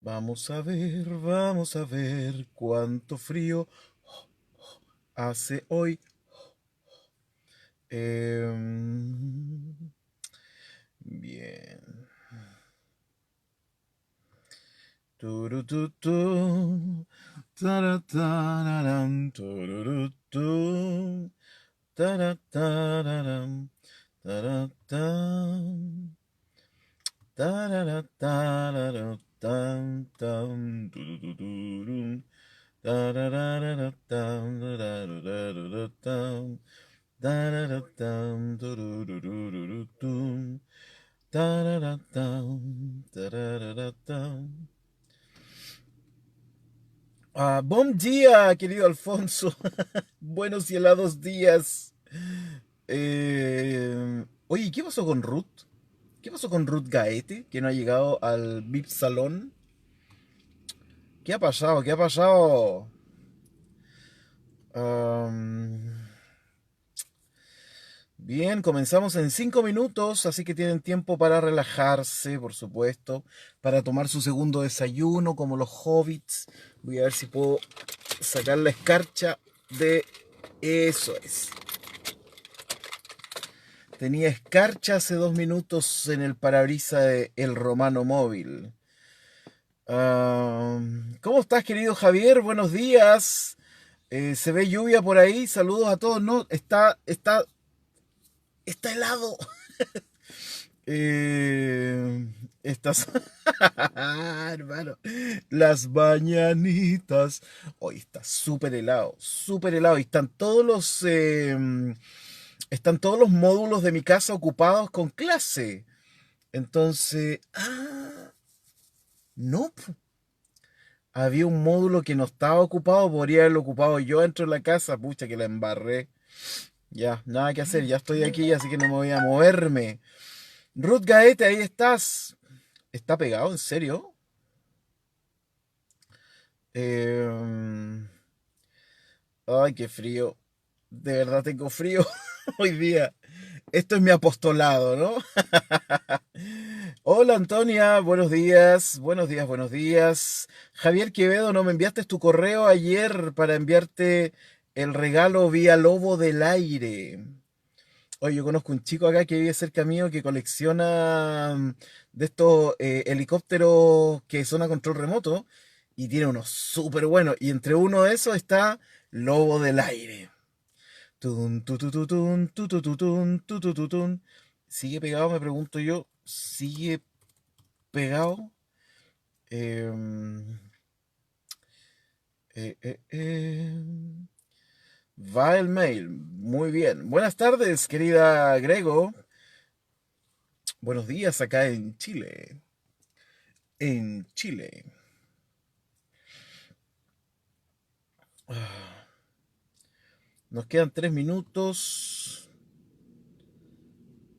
Vamos a ver cuánto frío hace hoy. Bien. Turututú, taratararam, tururutú, taratararam, taratam, tararatararatam, tam, turututurum, tarararatam, tarararatam, tararatam, tururururutum, tararatam, tararatam. Buen día, querido Alfonso. Buenos y helados días. Oye, ¿qué pasó con Ruth? ¿Qué pasó con Ruth Gaete, que no ha llegado al VIP Salón? ¿Qué ha pasado? ¿Qué ha pasado? Am, Bien, comenzamos en 5 minutos, así que tienen tiempo para relajarse, por supuesto, para tomar su segundo desayuno, como los hobbits. Voy a ver si puedo sacar la escarcha de... Eso es. Tenía escarcha hace 2 minutos en el parabrisas de El Romano Móvil. ¿Cómo estás, querido Javier? Buenos días. Se ve lluvia por ahí. Saludos a todos. No, está helado. Eh, estas, hermano, las mañanitas. Hoy está súper helado, súper helado. Y están todos los módulos de mi casa ocupados con clase. Entonces, no, había un módulo que no estaba ocupado, podría haberlo ocupado yo dentro de la casa, pucha que la embarré. Ya, nada que hacer, ya estoy aquí, así que no me voy a moverme. Ruth Gaete, ahí estás. ¿Está pegado? ¿En serio? Eh, Ay, qué frío. De verdad tengo frío hoy día. Esto es mi apostolado, ¿no? Hola Antonia, buenos días, buenos días, buenos días. Javier Quevedo, ¿no me enviaste tu correo ayer para enviarte el regalo vía Lobo del Aire? Oye, yo conozco un chico acá que vive cerca mío que colecciona de estos helicópteros que son a control remoto y tiene unos súper buenos. Y entre uno de esos está Lobo del Aire. Tun, tu, tu, tu, tun, tu, tun, tu, tun. ¿Sigue pegado? Me pregunto yo. ¿Sigue pegado? Em, Va el mail. Muy bien. Buenas tardes, querida Grego. Buenos días acá en Chile. En Chile. Nos quedan 3 minutos.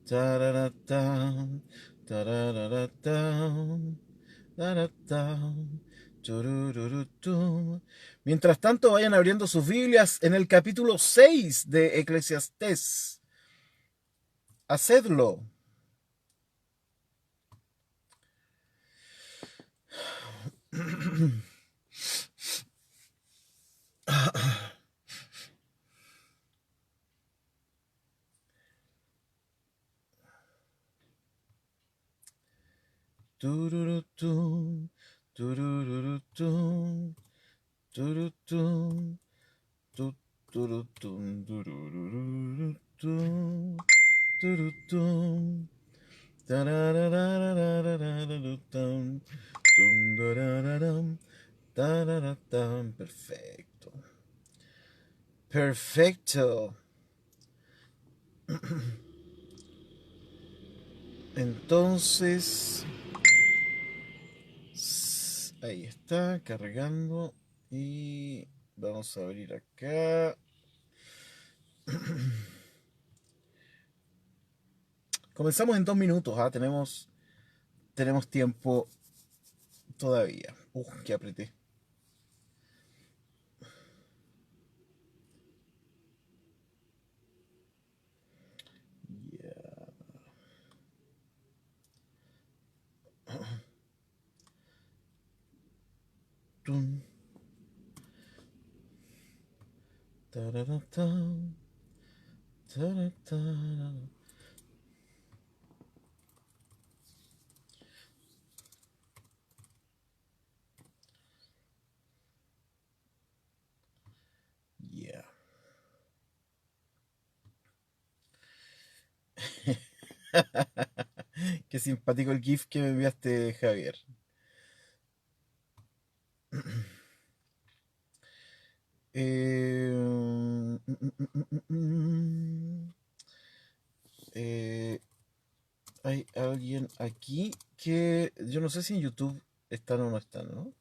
Tararatam, tararatam, taratam, turururutum. Mientras tanto, vayan abriendo sus Biblias en el capítulo 6 de Eclesiastés. Hacedlo. Tururutum, turururutum, turutum, turutum, turururutum, turutum. Tararararararararutum, tumdararam, tararatam. Perfecto. Perfecto. Entonces, ahí está, cargando. Y vamos a abrir acá. Comenzamos en 2 minutos, ¿ah? Tenemos tiempo todavía. Que apreté. Ya. tun. Tararatán, taratán. Yeah. Qué simpático el GIF que me enviaste, Javier. Eh, hay alguien aquí que yo no sé si en YouTube están o no están, ¿no?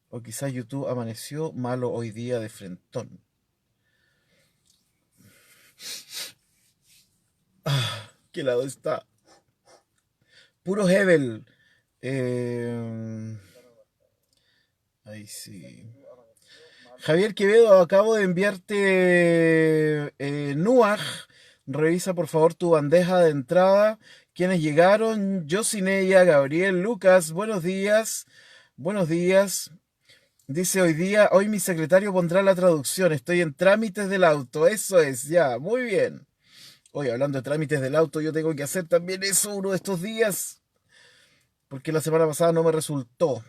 O quizás YouTube amaneció malo hoy día de frentón. ¿Qué lado está? Puro Hebel. Eh, ahí sí. Javier Quevedo, acabo de enviarte Nuaj. Revisa por favor tu bandeja de entrada. ¿Quiénes llegaron? Josineya, Gabriel, Lucas, buenos días. Buenos días. Dice hoy mi secretario pondrá la traducción. Estoy en trámites del auto. Eso es, ya, muy bien. Hoy hablando de trámites del auto, yo tengo que hacer también eso uno de estos días. Porque la semana pasada no me resultó.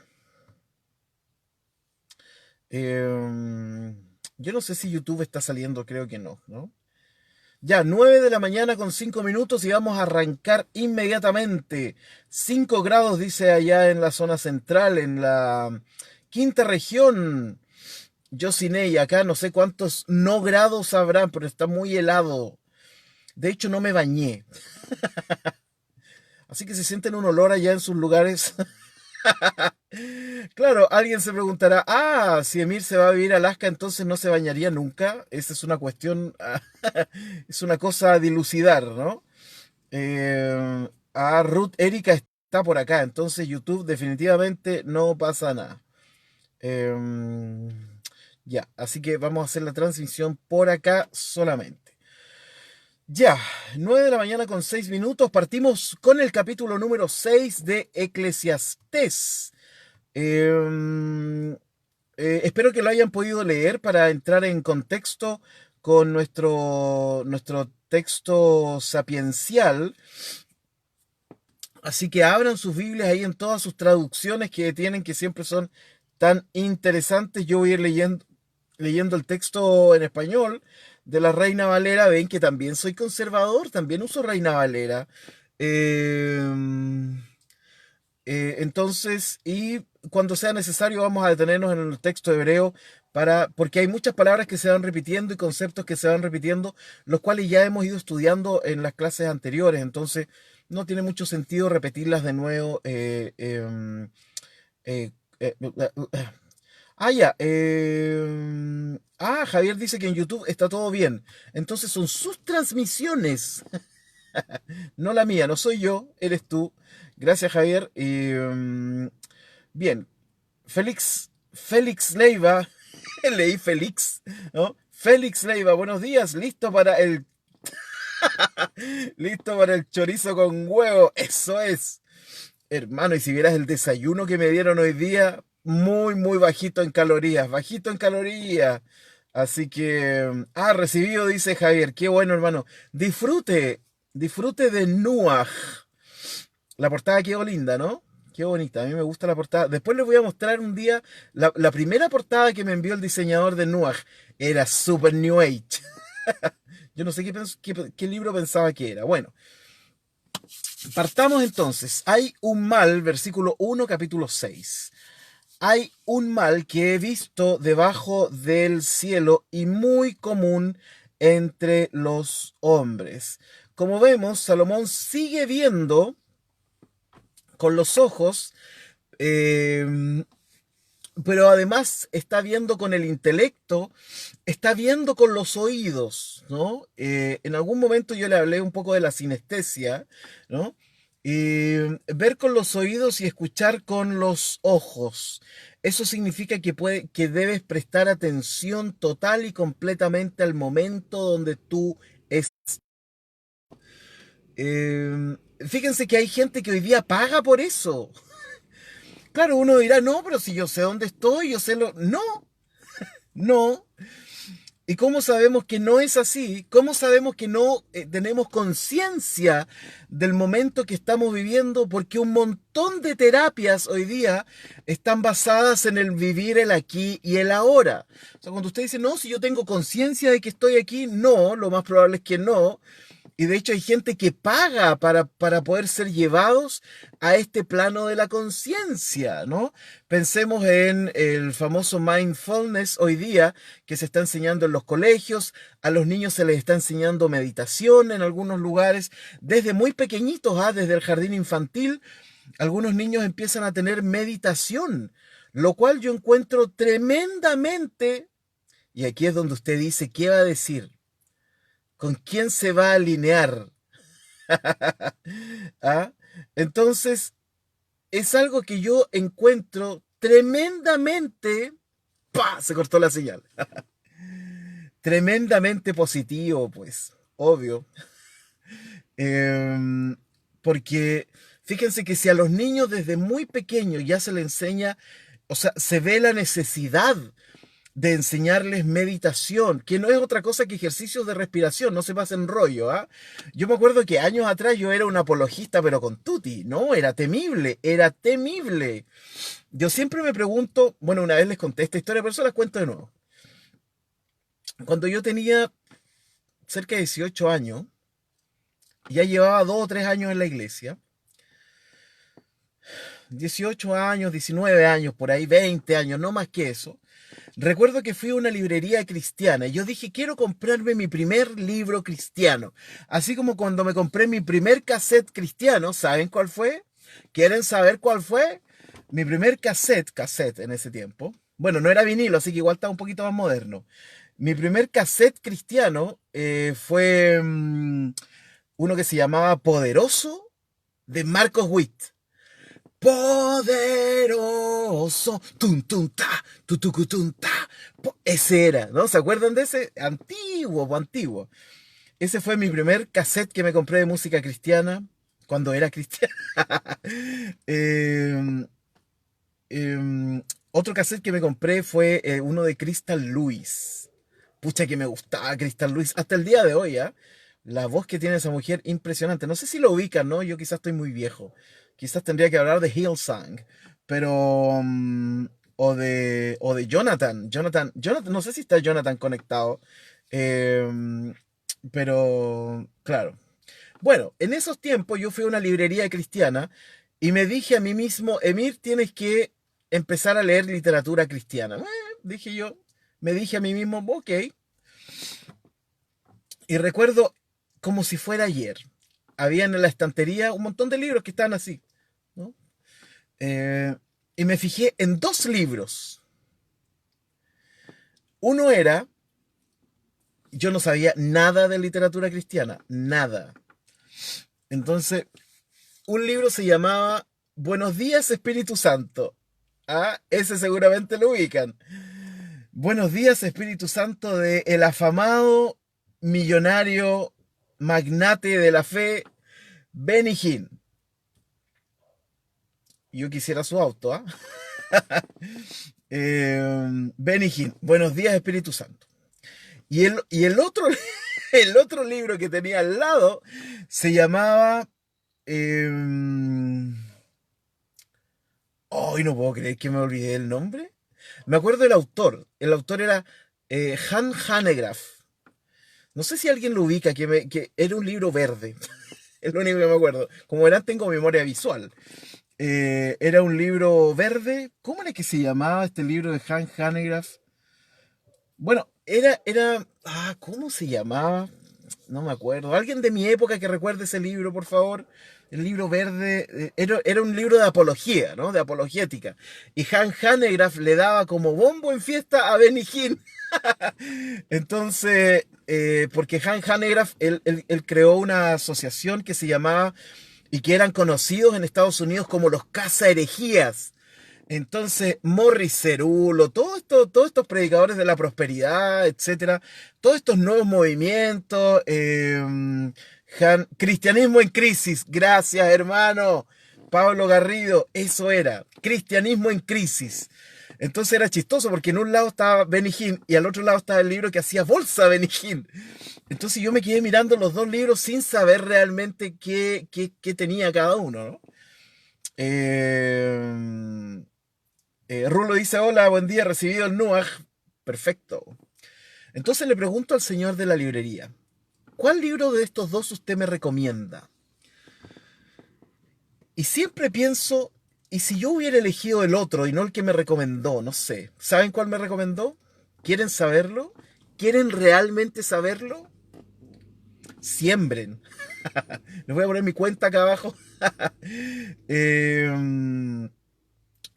Yo no sé si YouTube está saliendo, creo que no, ¿no? Ya, 9 de la mañana con 5 minutos y vamos a arrancar inmediatamente. 5 grados dice allá en la zona central, en la quinta región. Yo sin ella, acá no sé cuántos no grados habrá, pero está muy helado. De hecho, no me bañé. Así que se sienten un olor allá en sus lugares. Claro, alguien se preguntará, si Emir se va a vivir a Alaska, entonces no se bañaría nunca. Esa es una cuestión, es una cosa a dilucidar, ¿no? Ruth Erika está por acá, entonces YouTube definitivamente no pasa nada. Eh, ya, así que vamos a hacer la transmisión por acá solamente. Ya, 9 de la mañana con 6 minutos, partimos con el capítulo número 6 de Eclesiastés. Eh, espero que lo hayan podido leer para entrar en contexto con nuestro texto sapiencial. Así que abran sus Biblias ahí en todas sus traducciones que tienen, que siempre son tan interesantes. Yo voy a ir leyendo el texto en español de la Reina Valera. Ven que también soy conservador, también uso Reina Valera. Eh, entonces, y cuando sea necesario, vamos a detenernos en el texto hebreo porque hay muchas palabras que se van repitiendo y conceptos que se van repitiendo, los cuales ya hemos ido estudiando en las clases anteriores. Entonces, no tiene mucho sentido repetirlas de nuevo. Eh, eh, ya. Javier dice que en YouTube está todo bien. Entonces son sus transmisiones, no la mía, no soy yo, eres tú. Gracias, Javier. Bien, Félix Leiva, leí Félix, ¿no? Félix Leiva, buenos días, listo para el chorizo con huevo, eso es. Hermano, y si vieras el desayuno que me dieron hoy día, muy bajito en calorías, bajito en calorías. Así que, recibido, dice Javier, qué bueno, hermano. Disfrute de Nuaj. La portada quedó linda, ¿no? Qué bonita, a mí me gusta la portada. Después les voy a mostrar un día la primera portada que me envió el diseñador de Nuaj. Era super New Age. Yo no sé qué libro pensaba que era. Bueno, partamos entonces. Hay un mal, versículo 1, capítulo 6. Hay un mal que he visto debajo del cielo y muy común entre los hombres. Como vemos, Salomón sigue viendo con los ojos, eh, pero además está viendo con el intelecto, está viendo con los oídos, ¿no? En algún momento yo le hablé un poco de la sinestesia, ¿no? Ver con los oídos y escuchar con los ojos. Eso significa que debes prestar atención total y completamente al momento donde tú estás. Fíjense que hay gente que hoy día paga por eso. Claro, uno dirá, no, pero si yo sé dónde estoy, yo sé lo... No, no. ¿Y cómo sabemos que no es así? ¿Cómo sabemos que no tenemos conciencia del momento que estamos viviendo? Porque un montón de terapias hoy día están basadas en el vivir el aquí y el ahora. O sea, cuando usted dice, no, si yo tengo conciencia de que estoy aquí, no, lo más probable es que no. Y de hecho hay gente que paga para poder ser llevados a este plano de la conciencia, ¿no? Pensemos en el famoso mindfulness hoy día que se está enseñando en los colegios, a los niños se les está enseñando meditación en algunos lugares, desde muy pequeñitos, desde el jardín infantil, algunos niños empiezan a tener meditación, lo cual yo encuentro tremendamente, y aquí es donde usted dice, ¿qué va a decir? ¿Con quién se va a alinear? ¿Ah? Entonces, es algo que yo encuentro tremendamente... ¡Pah! Se cortó la señal. Tremendamente positivo, pues, obvio. Em, Porque fíjense que si a los niños desde muy pequeños ya se les enseña, o sea, se ve la necesidad de enseñarles meditación, que no es otra cosa que ejercicios de respiración, no se pasen rollo, ¿ah? Yo me acuerdo que años atrás yo era un apologista, pero con tutti, ¿no? Era temible, era temible. Yo siempre me pregunto, bueno, una vez les conté esta historia, pero se las cuento de nuevo. Cuando yo tenía cerca de 18 años, ya llevaba 2 o 3 años en la iglesia, 18 años, 19 años, por ahí 20 años, no más que eso. Recuerdo que fui a una librería cristiana y yo dije, quiero comprarme mi primer libro cristiano. Así como cuando me compré mi primer cassette cristiano, ¿saben cuál fue? ¿Quieren saber cuál fue? Mi primer cassette en ese tiempo. Bueno, no era vinilo, así que igual estaba un poquito más moderno. Mi primer cassette cristiano fue uno que se llamaba Poderoso de Marcos Witt. Poderoso, tum tum ta, tum ta. Ese era, ¿no? ¿Se acuerdan de ese? Antiguo, antiguo. Ese fue mi primer cassette que me compré de música cristiana, cuando era cristiana. Eh, Otro cassette que me compré fue uno de Crystal Lewis. Pucha que me gustaba Crystal Lewis, hasta el día de hoy, ¿ah? La voz que tiene esa mujer, impresionante. No sé si lo ubican, ¿no? Yo quizás estoy muy viejo. Quizás tendría que hablar de Hillsong, pero... o de Jonathan. Jonathan, no sé si está Jonathan conectado. em, pero, claro. Bueno, en esos tiempos yo fui a una librería cristiana y me dije a mí mismo, Emir, tienes que empezar a leer literatura cristiana. Dije yo, me dije a mí mismo, ok. Y recuerdo como si fuera ayer. Había en la estantería un montón de libros que estaban así, ¿no? Eh, y me fijé en dos libros. Uno era, yo no sabía nada de literatura cristiana, nada. Entonces, un libro se llamaba Buenos días, Espíritu Santo. Ah, ese seguramente lo ubican. Buenos días, Espíritu Santo, de el afamado millonario magnate de la fe, Benny Hinn. Yo quisiera su auto, ¿ah? Benny Hinn, Buenos días, Espíritu Santo. Y el otro, el otro libro que tenía al lado se llamaba... Hoy no puedo creer que me olvidé el nombre. Me acuerdo del autor. El autor era Han Hanegraaff. No sé si alguien lo ubica, que era un libro verde. Es lo único que me acuerdo. Como verán, tengo memoria visual. Era un libro verde. ¿Cómo era que se llamaba este libro de Han Hanegraaff? Bueno, ¿cómo se llamaba? No me acuerdo. ¿Alguien de mi época que recuerde ese libro, por favor? El libro verde era un libro de apología, ¿no? De apologética. Y Han Hanegraaff le daba como bombo en fiesta a Benny Hinn. Entonces, porque Han Hanegraaff, él creó una asociación que se llamaba, y que eran conocidos en Estados Unidos como los cazaherejías. Entonces, Morris Cerulo, todos estos predicadores de la prosperidad, etcétera, todos estos nuevos movimientos, cristianismo en crisis, gracias hermano, Pablo Garrido, eso era, Cristianismo en Crisis. Entonces era chistoso porque en un lado estaba Benny Hinn y al otro lado estaba el libro que hacía bolsa Benny Hinn. Entonces yo me quedé mirando los dos libros sin saber realmente qué tenía cada uno, ¿no? Rulo dice, hola, buen día, recibido el NUAG. Perfecto. Entonces le pregunto al señor de la librería, ¿cuál libro de estos dos usted me recomienda? Y siempre pienso, ¿y si yo hubiera elegido el otro y no el que me recomendó? No sé. ¿Saben cuál me recomendó? ¿Quieren saberlo? ¿Quieren realmente saberlo? Siembren. Les voy a poner mi cuenta acá abajo. Me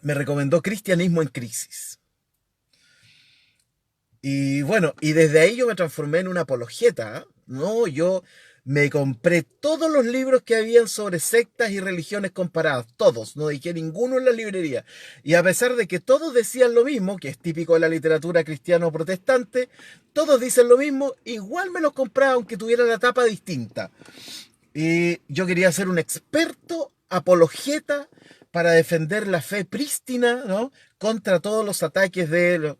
recomendó Cristianismo en Crisis. Y bueno, y desde ahí yo me transformé en una apologeta. No, yo me compré todos los libros que habían sobre sectas y religiones comparadas. Todos, no dejé ninguno en la librería. Y a pesar de que todos decían lo mismo, que es típico de la literatura cristiano-protestante, todos dicen lo mismo, igual me los compraba aunque tuviera la tapa distinta. Y yo quería ser un experto apologeta para defender la fe prístina, ¿no? Contra todos los ataques de...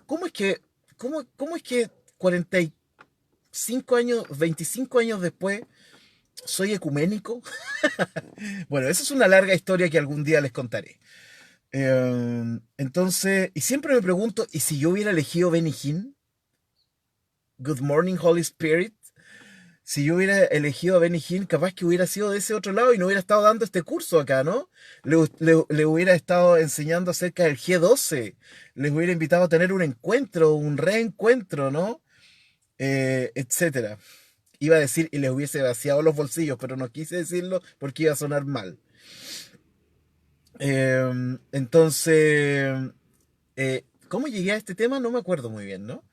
¿Cómo es que, cómo es que 45 años, 25 años después soy ecuménico? Bueno, esa es una larga historia que algún día les contaré. Entonces, y siempre me pregunto, ¿y si yo hubiera elegido Benny Hinn? Good Morning Holy Spirit. Si yo hubiera elegido a Benny Hinn, capaz que hubiera sido de ese otro lado y no hubiera estado dando este curso acá, ¿no? Le hubiera estado enseñando acerca del G12. Les hubiera invitado a tener un encuentro, un reencuentro, ¿no? Etcétera. Iba a decir y les hubiese vaciado los bolsillos, pero no quise decirlo porque iba a sonar mal. Entonces, ¿cómo llegué a este tema? No me acuerdo muy bien, ¿no?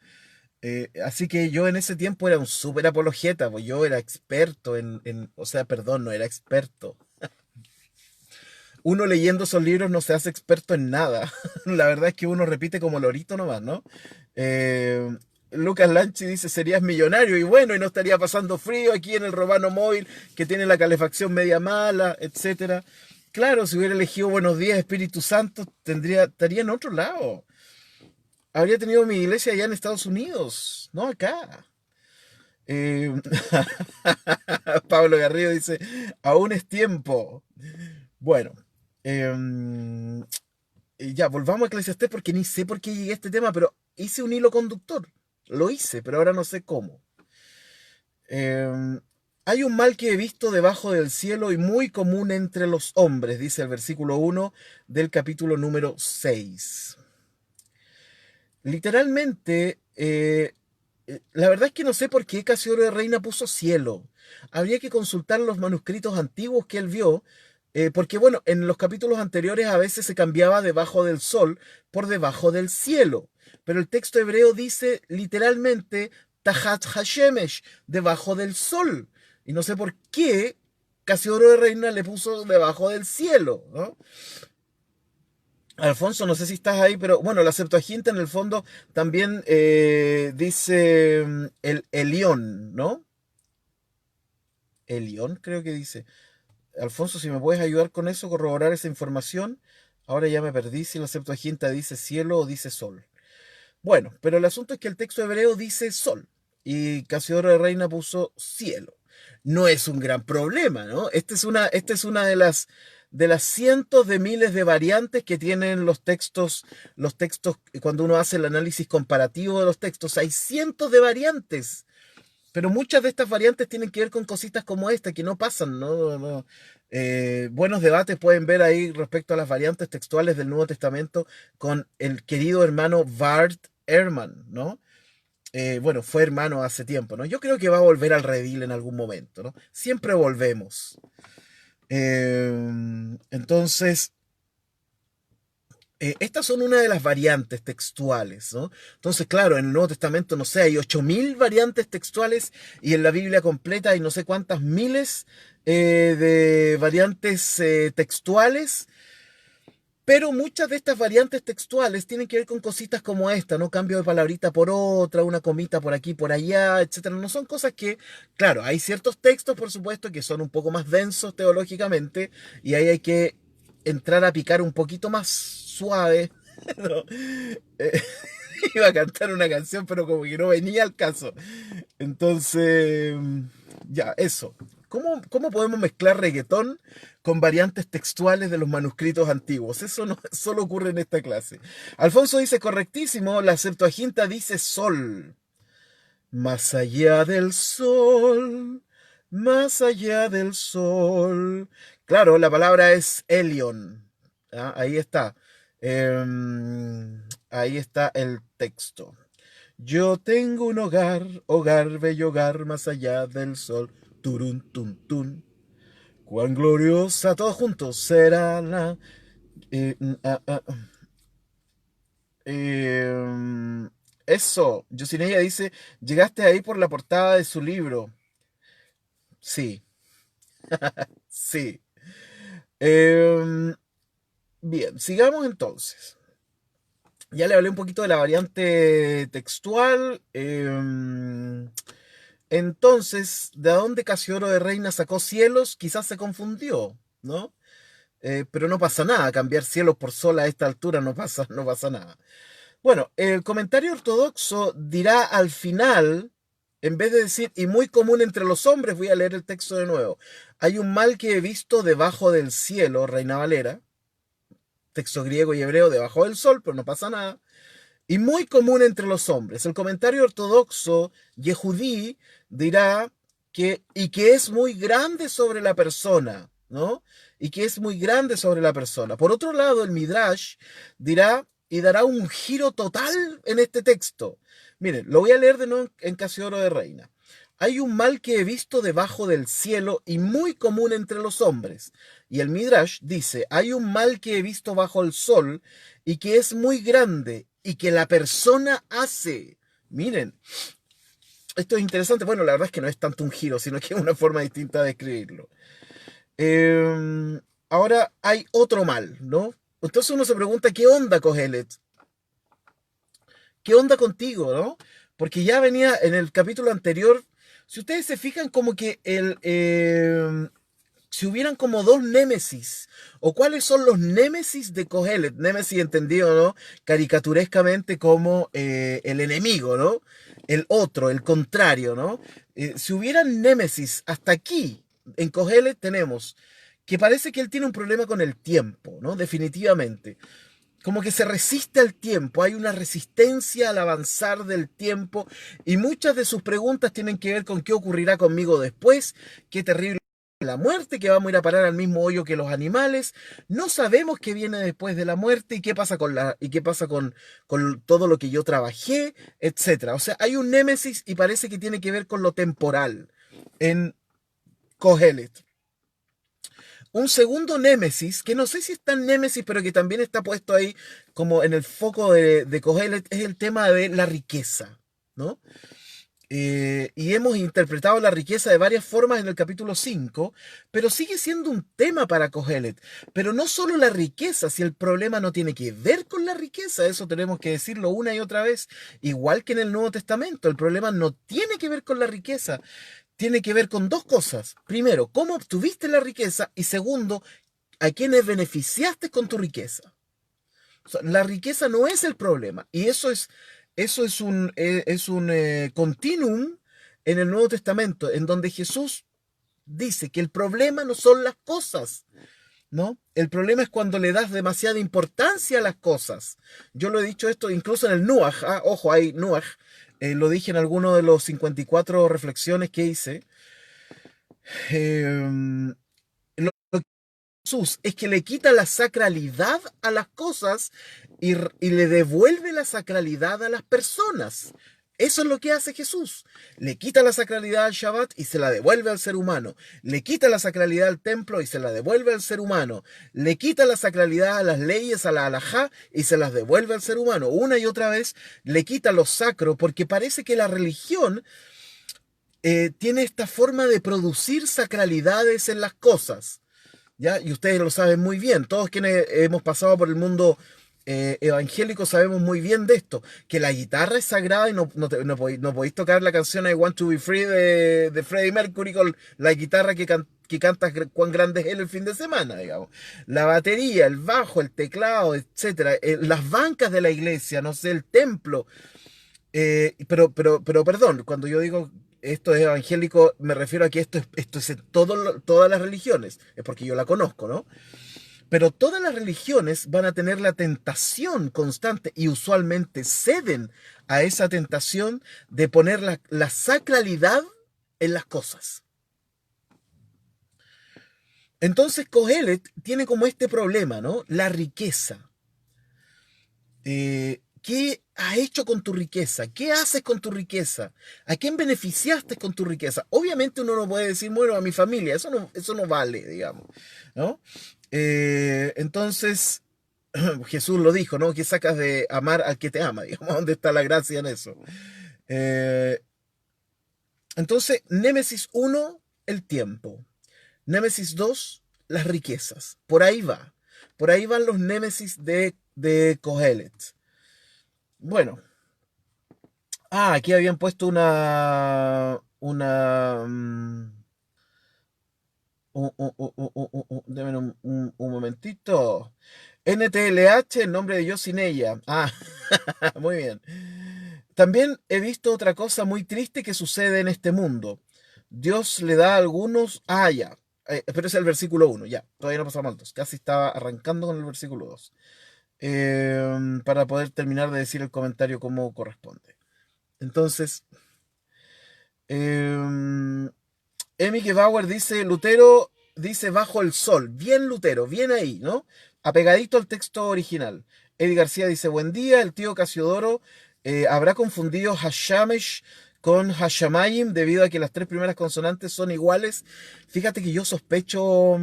Así que yo en ese tiempo era un súper apologeta, pues yo era experto o sea, perdón, no era experto. Uno leyendo esos libros no se hace experto en nada. La verdad es que uno repite como lorito nomás, ¿no? Eh, Lucas Lanchi dice, serías millonario y bueno, y no estaría pasando frío aquí en el Romano Móvil, que tiene la calefacción media mala, etcétera. Claro, si hubiera elegido Buenos Días, Espíritu Santo, estaría en otro lado. Habría tenido mi iglesia allá en Estados Unidos, no acá. Eh, Pablo Garrido dice, aún es tiempo. Bueno, ya, volvamos a Eclesiastés porque ni sé por qué llegué a este tema, pero hice un hilo conductor. Lo hice, pero ahora no sé cómo. Hay un mal que he visto debajo del cielo y muy común entre los hombres, dice el versículo 1 del capítulo número 6. Literalmente, la verdad es que no sé por qué Casiodoro de Reina puso cielo. Habría que consultar los manuscritos antiguos que él vio, porque bueno, en los capítulos anteriores a veces se cambiaba debajo del sol por debajo del cielo. Pero el texto hebreo dice literalmente Tahat Hashemesh, debajo del sol. Y no sé por qué Casiodoro de Reina le puso debajo del cielo, ¿no? Alfonso, no sé si estás ahí, pero bueno, la Septuaginta en el fondo también dice el Elión, ¿no? Elión creo que dice. Alfonso, si me puedes ayudar con eso, corroborar esa información. Ahora ya me perdí si la Septuaginta dice cielo o dice sol. Bueno, pero el asunto es que el texto hebreo dice sol y Casiodoro de Reina puso cielo. No es un gran problema, ¿no? Esta es una de las cientos de miles de variantes que tienen los textos, cuando uno hace el análisis comparativo de los textos, hay cientos de variantes. Pero muchas de estas variantes tienen que ver con cositas como esta, que no pasan, ¿no? Buenos debates pueden ver ahí respecto a las variantes textuales del Nuevo Testamento con el querido hermano Bart Ehrman, ¿no? Bueno, fue hermano hace tiempo, ¿no? Yo creo que va a volver al redil en algún momento, ¿no? Siempre volvemos. Entonces, estas son una de las variantes textuales, ¿no? Entonces, claro, en el Nuevo Testamento, no sé, hay 8000 variantes textuales y en la Biblia completa hay no sé cuántas miles de variantes textuales. Pero muchas de estas variantes textuales tienen que ver con cositas como esta, ¿no? Cambio de palabrita por otra, una comita por aquí, por allá, etcétera. No son cosas que, claro, hay ciertos textos, por supuesto, que son un poco más densos teológicamente, y ahí hay que entrar a picar un poquito más suave, ¿no? Eh, iba a cantar una canción, pero como que no venía al caso. Entonces, ya, eso. ¿Cómo podemos mezclar reggaetón con variantes textuales de los manuscritos antiguos? Eso no solo ocurre en esta clase. Alfonso dice correctísimo, la Septuaginta dice sol. Más allá del sol, más allá del sol. Claro, la palabra es Elion. ¿Ah? Ahí está. Ahí está el texto. Yo tengo un hogar, hogar, bello hogar, más allá del sol. Turun, tun, tun. Cuán gloriosa, todos juntos, será la... eh, mm, ah, ah, eh, eso, Yosinella dice, llegaste ahí por la portada de su libro. Sí, sí. Em, bien, sigamos entonces. Ya le hablé un poquito de la variante textual. Entonces, ¿de dónde Casiodoro de Reina sacó cielos? Quizás se confundió, ¿no? Pero no pasa nada, cambiar cielos por sol a esta altura no pasa nada. Bueno, el comentario ortodoxo dirá al final, en vez de decir, y muy común entre los hombres, voy a leer el texto de nuevo. Hay un mal que he visto debajo del cielo, Reina Valera, texto griego y hebreo, debajo del sol, pero no pasa nada. Y muy común entre los hombres. El comentario ortodoxo Yehudí dirá y que es muy grande sobre la persona, ¿no? Y que es muy grande sobre la persona. Por otro lado, el Midrash dirá y dará un giro total en este texto. Miren, lo voy a leer de nuevo en Casiodoro de Reina. Hay un mal que he visto debajo del cielo y muy común entre los hombres. Y el Midrash dice, hay un mal que he visto bajo el sol y que es muy grande y que la persona hace. Miren, esto es interesante. Bueno, la verdad es que no es tanto un giro, sino que es una forma distinta de escribirlo. Ahora hay otro mal, ¿no? Entonces uno se pregunta, ¿qué onda, Kohelet? ¿Qué onda contigo, no? Porque ya venía en el capítulo anterior, si ustedes se fijan como que si hubieran como dos némesis, o cuáles son los némesis de Kohelet, némesis entendido, ¿no? Caricaturescamente como el enemigo, ¿no? El otro, el contrario, ¿no? Si hubieran némesis hasta aquí, en Kohelet tenemos que parece que él tiene un problema con el tiempo, ¿no? Definitivamente como que se resiste al tiempo, hay una resistencia al avanzar del tiempo y muchas de sus preguntas tienen que ver con qué ocurrirá conmigo después, qué terrible la muerte, que vamos a ir a parar al mismo hoyo que los animales, no sabemos qué viene después de la muerte y qué pasa con todo lo que yo trabajé, etcétera. O sea, hay un némesis y parece que tiene que ver con lo temporal en Kohelet. Un segundo némesis, que no sé si está en némesis, pero que también está puesto ahí como en el foco de Kohelet, es el tema de la riqueza, ¿no? Y hemos interpretado la riqueza de varias formas en el capítulo 5, pero sigue siendo un tema para Kohelet. Pero no solo la riqueza, si el problema no tiene que ver con la riqueza, eso tenemos que decirlo una y otra vez, igual que en el Nuevo Testamento, el problema no tiene que ver con la riqueza, tiene que ver con dos cosas. Primero, cómo obtuviste la riqueza y segundo, a quiénes beneficiaste con tu riqueza. O sea, la riqueza no es el problema y eso es un continuum en el Nuevo Testamento en donde Jesús dice que el problema no son las cosas, ¿no? El problema es cuando le das demasiada importancia a las cosas. Yo lo he dicho esto incluso en el Nuaj, ojo, hay Nuaj, lo dije en alguno de los 54 reflexiones que hice. Lo que Jesús es que le quita la sacralidad a las cosas y le devuelve la sacralidad a las personas. Eso es lo que hace Jesús. Le quita la sacralidad al Shabbat y se la devuelve al ser humano. Le quita la sacralidad al templo y se la devuelve al ser humano. Le quita la sacralidad a las leyes, a la halajá, y se las devuelve al ser humano. Una y otra vez le quita lo sacro porque parece que la religión tiene esta forma de producir sacralidades en las cosas. ¿ya? Y ustedes lo saben muy bien. Todos quienes hemos pasado por el mundo evangélico sabemos muy bien de esto, que la guitarra es sagrada y no podéis tocar la canción I Want to Be Free de Freddie Mercury con la guitarra que canta cuán grande es él el fin de semana, digamos. La batería, el bajo, el teclado, etcétera, las bancas de la iglesia, no sé, el templo. Pero, perdón, cuando yo digo esto es evangélico, me refiero a que esto es en todas las religiones, es porque yo la conozco, ¿no? Pero todas las religiones van a tener la tentación constante y usualmente ceden a esa tentación de poner la sacralidad en las cosas. Entonces Kohelet tiene como este problema, ¿no? La riqueza. ¿Qué has hecho con tu riqueza? ¿Qué haces con tu riqueza? ¿A quién beneficiaste con tu riqueza? Obviamente uno no puede decir, bueno, a mi familia, eso no vale, digamos, ¿no? Entonces, Jesús lo dijo, ¿no? ¿Qué sacas de amar al que te ama? Digamos, ¿dónde está la gracia en eso? Eh, entonces, Némesis uno, el tiempo. Némesis 2, las riquezas. Por ahí va. Por ahí van los némesis de Kohelet. Bueno, aquí habían puesto denme un momentito. NTLH, el nombre de yo sin ella. Muy bien. También he visto otra cosa muy triste que sucede en este mundo. Dios le da a algunos. Ya. Pero es el versículo 1, ya. Todavía no pasamos al 2. Casi estaba arrancando con el versículo 2. Para poder terminar de decir el comentario como corresponde. Entonces, eh, Emike Bauer dice, Lutero dice bajo el sol. Bien Lutero, bien ahí, ¿no? Apegadito al texto original. Eddie García dice, buen día, el tío Casiodoro habrá confundido Hashamesh con Hashamayim debido a que las tres primeras consonantes son iguales. Fíjate que yo sospecho,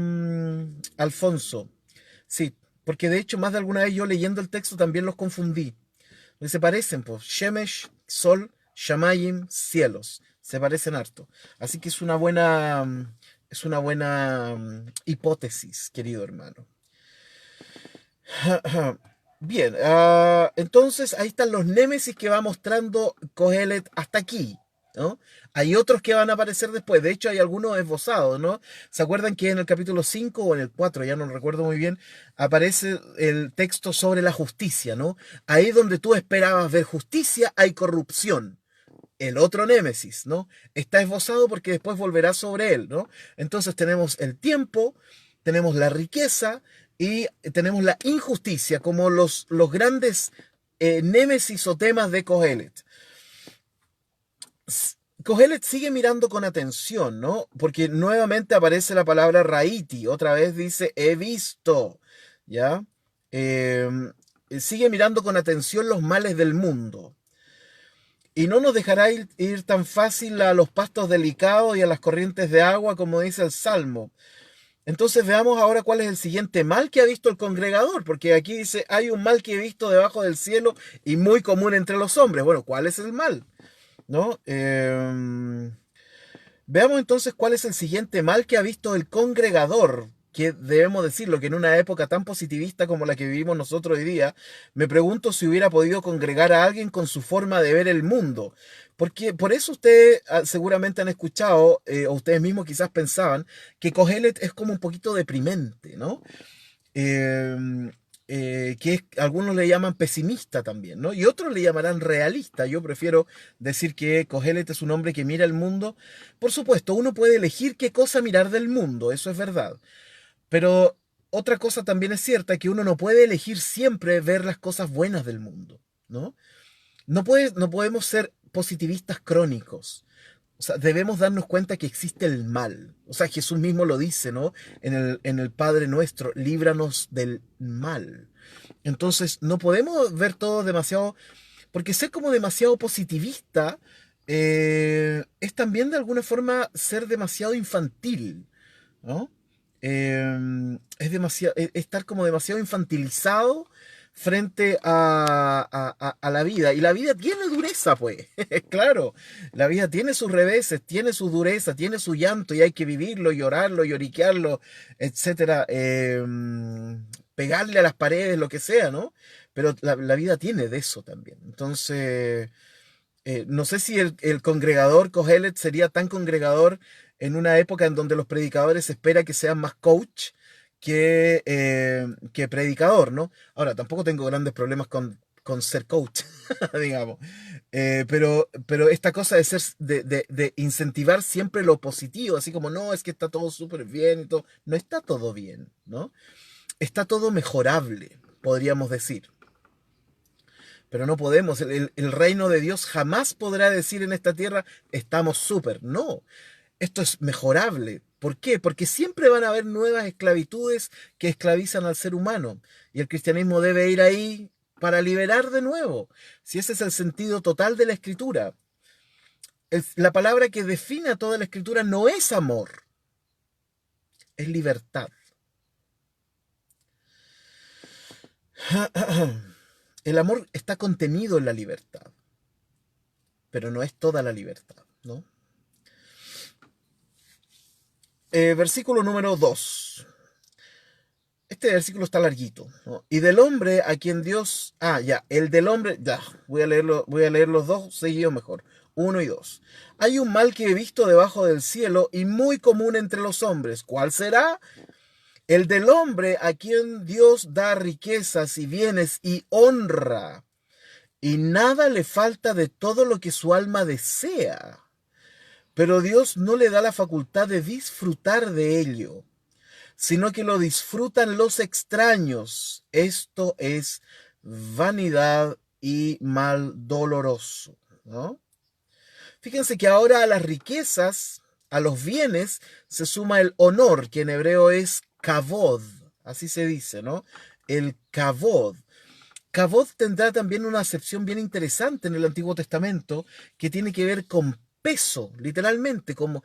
Alfonso. Sí, porque de hecho más de alguna vez yo leyendo el texto también los confundí. Se parecen, pues. Shemesh, sol, Shamayim, cielos. Se parecen harto. Así que es una buena hipótesis, querido hermano. Bien, entonces ahí están los némesis que va mostrando Kohelet hasta aquí, ¿no? Hay otros que van a aparecer después, de hecho hay algunos esbozados, ¿no? ¿Se acuerdan que en el capítulo 5 o en el 4, ya no lo recuerdo muy bien, aparece el texto sobre la justicia, ¿no? Ahí donde tú esperabas ver justicia, hay corrupción. El otro némesis, ¿no? Está esbozado porque después volverá sobre él, ¿no? Entonces tenemos el tiempo, tenemos la riqueza y tenemos la injusticia como los grandes némesis o temas de Kohelet. Kohelet sigue mirando con atención, ¿no? Porque nuevamente aparece la palabra raiti, otra vez dice he visto, ¿ya? Sigue mirando con atención los males del mundo. Y no nos dejará ir tan fácil a los pastos delicados y a las corrientes de agua, como dice el Salmo. Entonces veamos ahora cuál es el siguiente mal que ha visto el congregador, porque aquí dice, hay un mal que he visto debajo del cielo y muy común entre los hombres. Bueno, ¿cuál es el mal? ¿No? Veamos entonces cuál es el siguiente mal que ha visto el congregador, que debemos decirlo, que en una época tan positivista como la que vivimos nosotros hoy día, me pregunto si hubiera podido congregar a alguien con su forma de ver el mundo. Porque por eso ustedes seguramente han escuchado, o ustedes mismos quizás pensaban, que Kohelet es como un poquito deprimente, ¿no? Eh, Algunos le llaman pesimista también, ¿no? Y otros le llamarán realista. Yo prefiero decir que Kohelet es un hombre que mira el mundo. Por supuesto, uno puede elegir qué cosa mirar del mundo, eso es verdad. Pero otra cosa también es cierta, que uno no puede elegir siempre ver las cosas buenas del mundo, ¿no? No podemos ser positivistas crónicos. O sea, debemos darnos cuenta que existe el mal. O sea, Jesús mismo lo dice, ¿no? En el Padre Nuestro, líbranos del mal. Entonces, no podemos ver todo demasiado, porque ser como demasiado positivista es también de alguna forma ser demasiado infantil, ¿no? Es estar como demasiado infantilizado frente a la vida. Y la vida tiene dureza, pues. Claro, la vida tiene sus reveses, tiene su dureza, tiene su llanto y hay que vivirlo, llorarlo, lloriquearlo, etcétera. Pegarle a las paredes, lo que sea, ¿no? Pero la vida tiene de eso también. Entonces, no sé si el congregador Kohelet sería tan congregador en una época en donde los predicadores se espera que sean más coach que predicador, ¿no? Ahora, tampoco tengo grandes problemas con ser coach, digamos. Pero esta cosa de ser, de incentivar siempre lo positivo, así como, no, es que está todo súper bien y todo. No está todo bien, ¿no? Está todo mejorable, podríamos decir. Pero no podemos, el reino de Dios jamás podrá decir en esta tierra, estamos súper. No, esto es mejorable. ¿Por qué? Porque siempre van a haber nuevas esclavitudes que esclavizan al ser humano. Y el cristianismo debe ir ahí para liberar de nuevo. Si ese es el sentido total de la escritura. La palabra que define a toda la escritura no es amor, es libertad. El amor está contenido en la libertad, pero no es toda la libertad, ¿no? Versículo número 2. Este versículo está larguito, ¿no? Y del hombre a quien Dios... Ah, ya, el del hombre... Ya, voy a leer los dos seguidos mejor. 1 y 2. Hay un mal que he visto debajo del cielo y muy común entre los hombres. ¿Cuál será? El del hombre a quien Dios da riquezas y bienes y honra, y nada le falta de todo lo que su alma desea. Pero Dios no le da la facultad de disfrutar de ello, sino que lo disfrutan los extraños. Esto es vanidad y mal doloroso, ¿no? Fíjense que ahora a las riquezas, a los bienes, se suma el honor, que en hebreo es kavod, así se dice, ¿no? El kavod. Kavod tendrá también una acepción bien interesante en el Antiguo Testamento, que tiene que ver con peso, literalmente, como,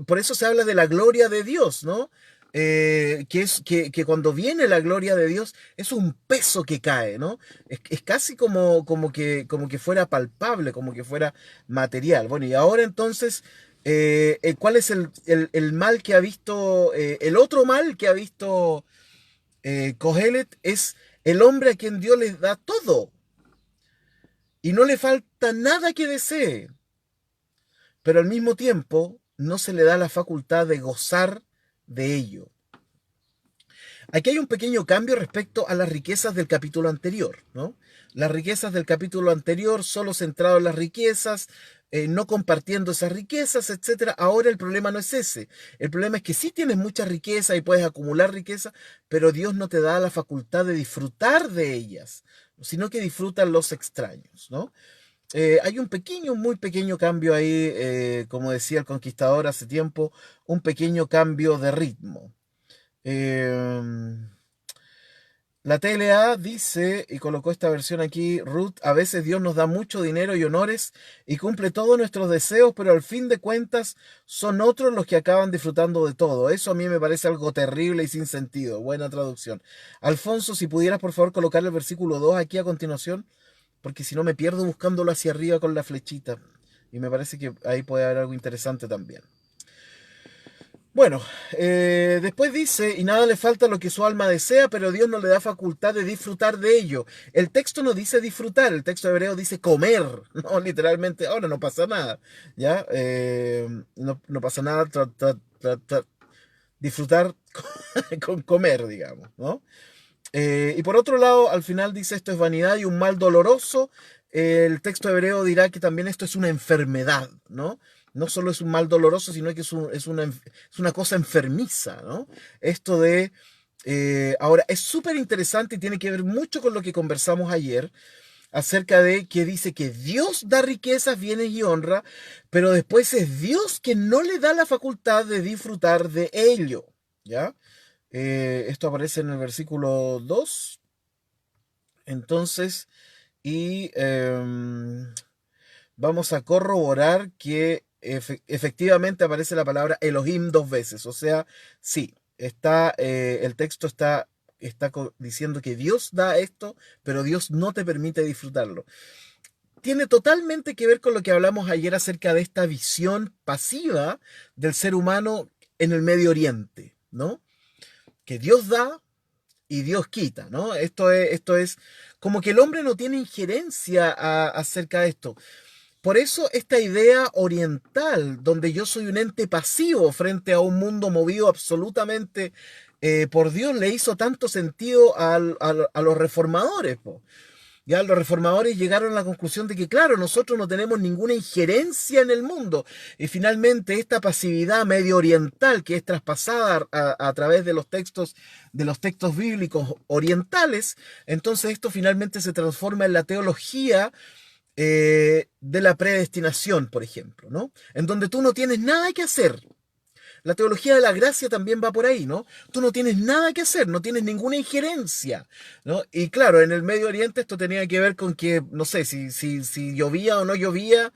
por eso se habla de la gloria de Dios, ¿no? Que cuando viene la gloria de Dios es un peso que cae, ¿no? Es casi como que fuera palpable, como que fuera material. Bueno, y ahora entonces, ¿cuál es el mal que ha visto, el otro mal que ha visto Kohelet? Es el hombre a quien Dios les da todo y no le falta nada que desee, pero al mismo tiempo no se le da la facultad de gozar de ello. Aquí hay un pequeño cambio respecto a las riquezas del capítulo anterior, ¿no? Las riquezas del capítulo anterior, solo centrado en las riquezas, no compartiendo esas riquezas, etcétera. Ahora el problema no es ese. El problema es que sí tienes mucha riqueza y puedes acumular riqueza, pero Dios no te da la facultad de disfrutar de ellas, sino que disfrutan los extraños, ¿no? Hay un pequeño, muy pequeño cambio ahí, como decía el conquistador hace tiempo, un pequeño cambio de ritmo. La TLA dice, y colocó esta versión aquí, Ruth, a veces Dios nos da mucho dinero y honores y cumple todos nuestros deseos, pero al fin de cuentas son otros los que acaban disfrutando de todo. Eso a mí me parece algo terrible y sin sentido. Buena traducción. Alfonso, si pudieras por favor colocar el versículo 2 aquí a continuación, porque si no me pierdo buscándolo hacia arriba con la flechita. Y me parece que ahí puede haber algo interesante también. Bueno, después dice, y nada le falta lo que su alma desea, pero Dios no le da facultad de disfrutar de ello. El texto no dice disfrutar, el texto hebreo dice comer, no, literalmente, ahora no pasa nada, ¿ya? No pasa nada disfrutar con comer, digamos, ¿no? Y por otro lado, al final dice esto es vanidad y un mal doloroso. El texto hebreo dirá que también esto es una enfermedad, ¿no? No solo es un mal doloroso, sino que es una cosa enfermiza, ¿no? Esto de... ahora, es súper interesante y tiene que ver mucho con lo que conversamos ayer acerca de que dice que Dios da riquezas, bienes y honra, pero después es Dios que no le da la facultad de disfrutar de ello, ¿ya? Esto aparece en el versículo 2. Entonces, y vamos a corroborar que efectivamente aparece la palabra Elohim dos veces. O sea, sí, está, el texto está diciendo que Dios da esto, pero Dios no te permite disfrutarlo. Tiene totalmente que ver con lo que hablamos ayer acerca de esta visión pasiva del ser humano en el Medio Oriente, ¿no? Que Dios da y Dios quita, ¿no? Esto es como que el hombre no tiene injerencia acerca de esto. Por eso esta idea oriental, donde yo soy un ente pasivo frente a un mundo movido absolutamente por Dios, le hizo tanto sentido a los reformadores, po. Ya los reformadores llegaron a la conclusión de que, claro, nosotros no tenemos ninguna injerencia en el mundo. Y finalmente esta pasividad medio oriental que es traspasada a través de los textos bíblicos orientales, entonces esto finalmente se transforma en la teología de la predestinación, por ejemplo, ¿no? En donde tú no tienes nada que hacer. La teología de la gracia también va por ahí, ¿no? Tú no tienes nada que hacer, no tienes ninguna injerencia, ¿no? Y claro, en el Medio Oriente esto tenía que ver con que, no sé, si llovía o no llovía.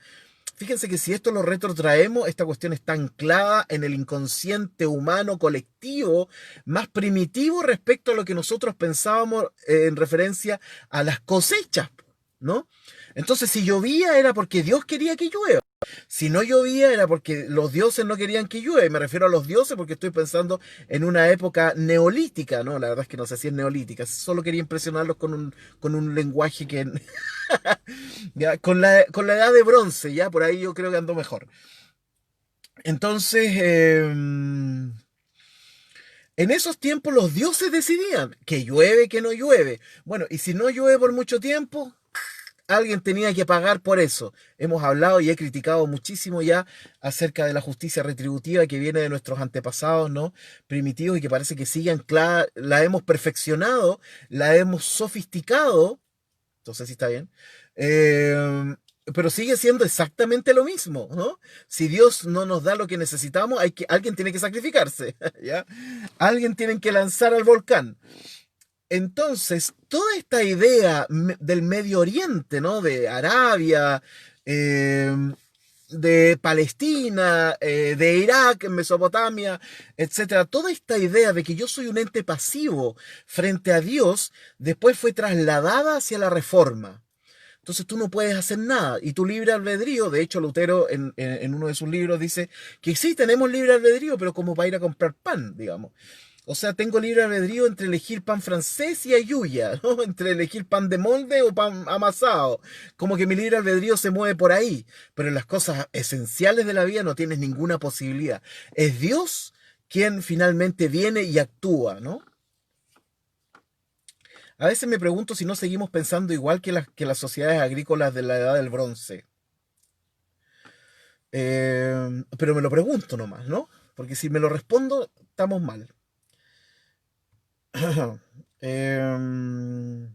Fíjense que si esto lo retrotraemos, esta cuestión está anclada en el inconsciente humano colectivo más primitivo respecto a lo que nosotros pensábamos en referencia a las cosechas, ¿no? Entonces, si llovía era porque Dios quería que llueva. Si no llovía era porque los dioses no querían que llueva. Y me refiero a los dioses porque estoy pensando en una época neolítica, ¿no? La verdad es que no sé si es neolítica. Solo quería impresionarlos con un lenguaje que... ya, con la edad de bronce, ya, por ahí yo creo que ando mejor. Entonces, en esos tiempos los dioses decidían que llueve, que no llueve. Bueno, y si no llueve por mucho tiempo, alguien tenía que pagar por eso. Hemos hablado y he criticado muchísimo ya acerca de la justicia retributiva que viene de nuestros antepasados, ¿no? Primitivos y que parece que sigue anclada, la hemos perfeccionado, la hemos sofisticado, entonces sí está bien, pero sigue siendo exactamente lo mismo, ¿no? Si Dios no nos da lo que necesitamos, alguien tiene que sacrificarse, ¿ya? Alguien tiene que lanzar al volcán. Entonces, toda esta idea del Medio Oriente, ¿no? De Arabia, de Palestina, de Irak, Mesopotamia, etcétera, toda esta idea de que yo soy un ente pasivo frente a Dios, después fue trasladada hacia la Reforma. Entonces tú no puedes hacer nada. Y tu libre albedrío, de hecho Lutero en uno de sus libros dice que sí, tenemos libre albedrío, pero como para ir a comprar pan, digamos. O sea, tengo libre albedrío entre elegir pan francés y ayuya, ¿no? Entre elegir pan de molde o pan amasado. Como que mi libre albedrío se mueve por ahí. Pero en las cosas esenciales de la vida no tienes ninguna posibilidad. Es Dios quien finalmente viene y actúa, ¿no? A veces me pregunto si no seguimos pensando igual que las sociedades agrícolas de la edad del bronce. Pero me lo pregunto nomás, ¿no? Porque si me lo respondo, estamos mal. Em,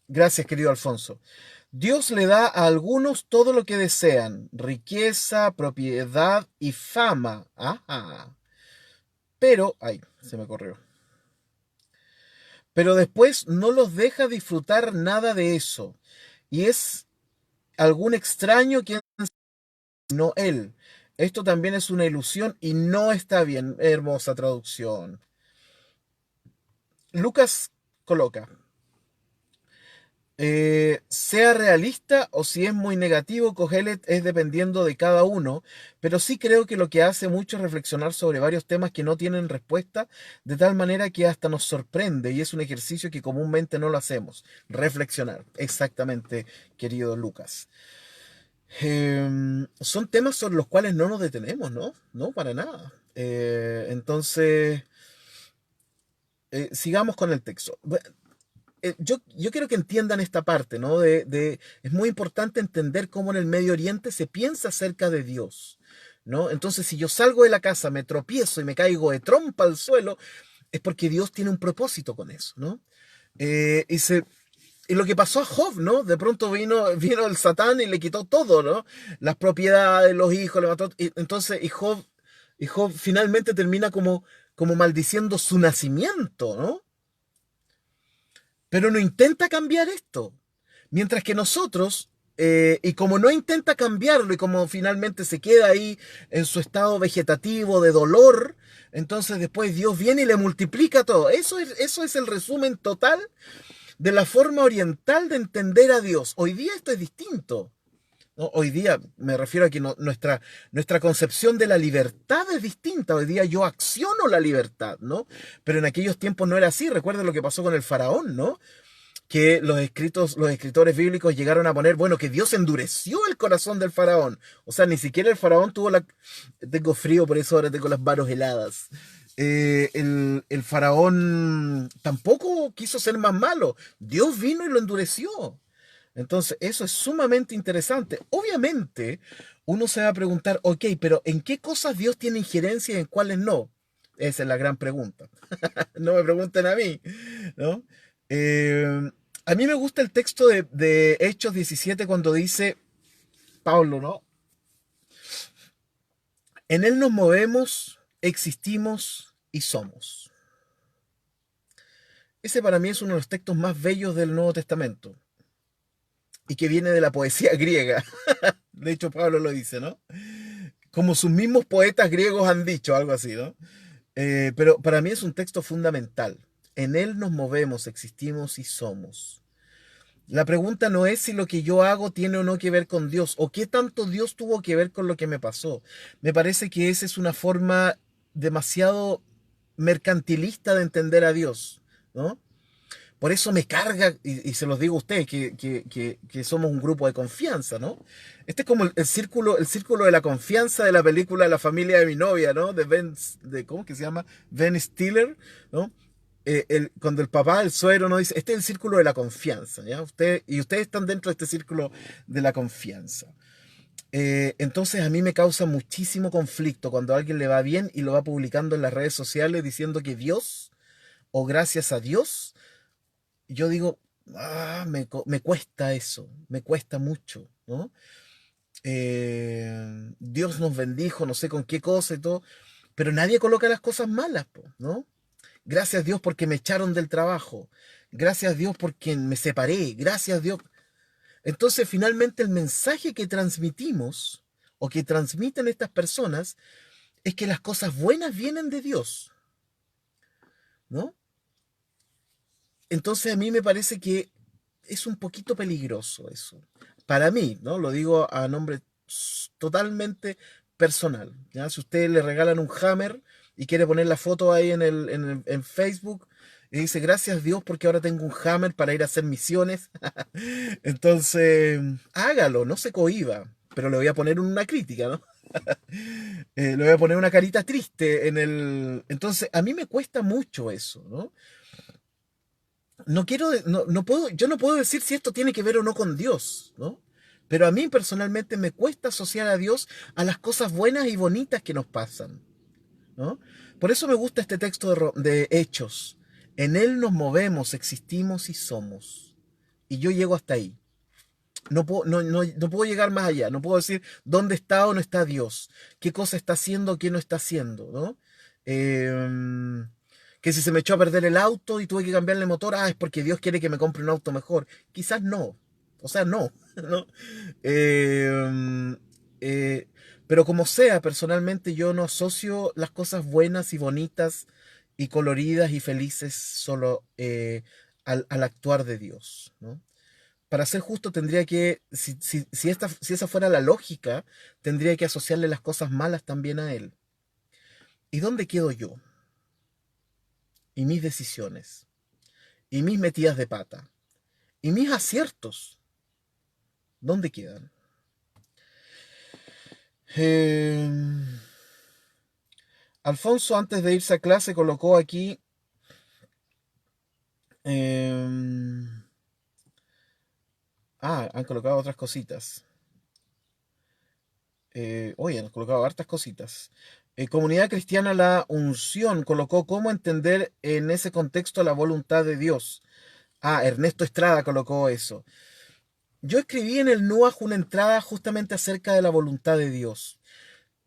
Gracias, querido Alfonso. Dios le da a algunos todo lo que desean, riqueza, propiedad y fama. Ajá. Pero, ay, se me corrió. Pero después no los deja disfrutar nada de eso. Y es algún extraño quien no él. Esto también es una ilusión y no está bien. Hermosa traducción. Lucas coloca, sea realista o si es muy negativo, Cogelet es dependiendo de cada uno, pero sí creo que lo que hace mucho es reflexionar sobre varios temas que no tienen respuesta, de tal manera que hasta nos sorprende y es un ejercicio que comúnmente no lo hacemos. Reflexionar, exactamente, querido Lucas. Son temas sobre los cuales no nos detenemos, ¿no? No, para nada. Entonces, sigamos con el texto. Yo quiero que entiendan esta parte, ¿no? Es muy importante entender cómo en el Medio Oriente se piensa acerca de Dios, ¿no? Entonces, si yo salgo de la casa, me tropiezo y me caigo de trompa al suelo, es porque Dios tiene un propósito con eso, ¿no? Eh, y, se, y lo que pasó a Job, ¿no? De pronto vino el Satán y le quitó todo, ¿no? Las propiedades, los hijos, le mató. Entonces, y Job finalmente termina como maldiciendo su nacimiento, ¿no? Pero no intenta cambiar esto. Mientras que nosotros Y como no intenta cambiarlo y como finalmente se queda ahí en su estado vegetativo de dolor, entonces después Dios viene y le multiplica todo. Eso es el resumen total de la forma oriental de entender a Dios. Hoy día esto es distinto, ¿no? Hoy día me refiero a que nuestra concepción de la libertad es distinta. Hoy día yo acciono la libertad, ¿no? Pero en aquellos tiempos no era así. Recuerden lo que pasó con el faraón, ¿no? Que los escritores bíblicos llegaron a poner, bueno, que Dios endureció el corazón del faraón. O sea, ni siquiera el faraón tuvo la... Tengo frío, por eso ahora tengo las manos heladas. El faraón tampoco quiso ser más malo. Dios vino y lo endureció. Entonces, eso es sumamente interesante. Obviamente, uno se va a preguntar, ok, pero ¿en qué cosas Dios tiene injerencia y en cuáles no? Esa es la gran pregunta. No me pregunten a mí, ¿no? Eh, a mí me gusta el texto de Hechos 17 cuando dice Pablo, ¿no? En él nos movemos, existimos y somos. Ese para mí es uno de los textos más bellos del Nuevo Testamento y que viene de la poesía griega. De hecho, Pablo lo dice, ¿no? Como sus mismos poetas griegos han dicho, algo así, ¿no? Pero para mí es un texto fundamental. En él nos movemos, existimos y somos. La pregunta no es si lo que yo hago tiene o no que ver con Dios, o qué tanto Dios tuvo que ver con lo que me pasó. Me parece que esa es una forma demasiado mercantilista de entender a Dios, ¿no? Por eso me carga, y se los digo a ustedes, que somos un grupo de confianza, ¿no? Este es como el círculo de la confianza de la película La familia de mi novia, ¿no? ¿Cómo que se llama? Ben Stiller, ¿no? Cuando el papá, el suegro, no dice, este es el círculo de la confianza, ¿ya? Ustedes están dentro de este círculo de la confianza. Entonces a mí me causa muchísimo conflicto cuando a alguien le va bien y lo va publicando en las redes sociales diciendo que Dios, o gracias a Dios, yo digo, me cuesta eso, me cuesta mucho, ¿no? Dios nos bendijo, no sé con qué cosa y todo, pero nadie coloca las cosas malas, ¿no? Gracias Dios porque me echaron del trabajo, gracias Dios porque me separé, gracias Dios. Entonces finalmente el mensaje que transmitimos o que transmiten estas personas es que las cosas buenas vienen de Dios, ¿no? Entonces a mí me parece que es un poquito peligroso eso. Para mí, ¿no? Lo digo a nombre totalmente personal. ¿Ya? Si ustedes le regalan un Hammer y quiere poner la foto ahí en Facebook y dice, gracias Dios porque ahora tengo un Hammer para ir a hacer misiones. Entonces, hágalo, no se cohíba. Pero le voy a poner una crítica, ¿no? Le voy a poner una carita triste en el... Entonces, a mí me cuesta mucho eso, ¿no? No quiero, no puedo, yo no puedo decir si esto tiene que ver o no con Dios, ¿no? Pero a mí personalmente me cuesta asociar a Dios a las cosas buenas y bonitas que nos pasan, ¿no? Por eso me gusta este texto de Hechos. En él nos movemos, existimos y somos. Y yo llego hasta ahí. No puedo llegar más allá. No puedo decir dónde está o no está Dios. Qué cosa está haciendo o qué no está haciendo, ¿no? Que si se me echó a perder el auto y tuve que cambiarle el motor, es porque Dios quiere que me compre un auto mejor. Quizás no. O sea, no. ¿No? Eh, eh, pero como sea, personalmente yo no asocio las cosas buenas y bonitas y coloridas y felices solo al actuar de Dios, ¿no? Para ser justo tendría que, si esa fuera la lógica, tendría que asociarle las cosas malas también a Él. ¿Y dónde quedo yo? Y mis decisiones, y mis metidas de pata, y mis aciertos, ¿dónde quedan? Eh, Alfonso, antes de irse a clase, colocó aquí. eh, Han colocado otras cositas. Oye, han colocado hartas cositas. Comunidad Cristiana La Unción colocó cómo entender en ese contexto la voluntad de Dios. Ernesto Estrada colocó eso. Yo escribí en el NUAJ una entrada justamente acerca de la voluntad de Dios.